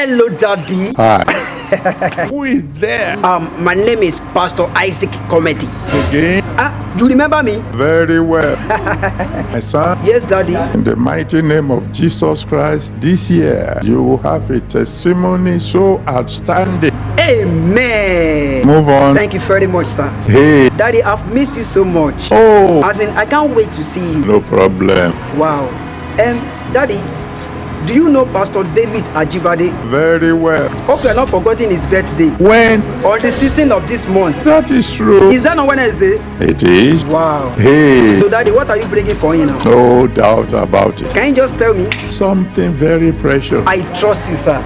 Hello, Daddy. Hi. Who is there? My name is Pastor Isaac Comedy. Again? You remember me? Very well. My son, Yes, Daddy. in the mighty name of Jesus Christ, this year you will have a testimony so outstanding. Amen. Move on. Thank you very much, sir. Hey. Daddy, I've missed you so much. Oh. As in, I can't wait to see you. No problem. Wow. Daddy, do you know Pastor David Ajibade? Very well. Hope you're not forgetting his birthday. When? On the 16th of this month. That is true. Is that on Wednesday? It is. Wow. Hey. So, Daddy, what are you bringing for him now? No doubt about it. Can you just tell me? Something very precious. I trust you, sir.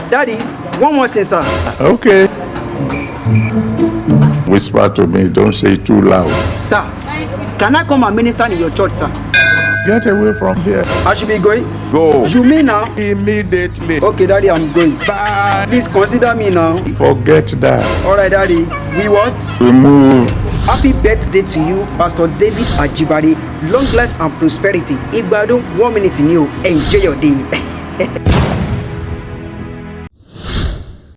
Daddy, one more thing, sir. Okay. Whisper to me, don't say it too loud. Sir, can I come and minister in your church, sir? Get away from here. I should be going? Go. You mean now? Immediately. Okay, Daddy, I'm going. Bye. Please consider me now. Forget that. Alright, Daddy. We what? We move. Happy birthday to you, Pastor David Ajibade. Long life and prosperity. Igbado, 1 minute in you. Enjoy your day.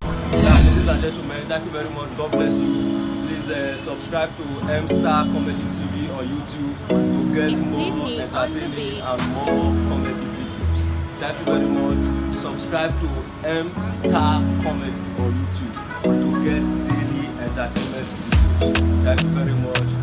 Ladies and gentlemen, thank you very much. God bless you. Please subscribe to Mstarcomedytv on YouTube to get more entertaining and more comedy videos. Thank you very much. Subscribe to Mstarcomedy on YouTube to get daily entertainment videos. Thank you very much.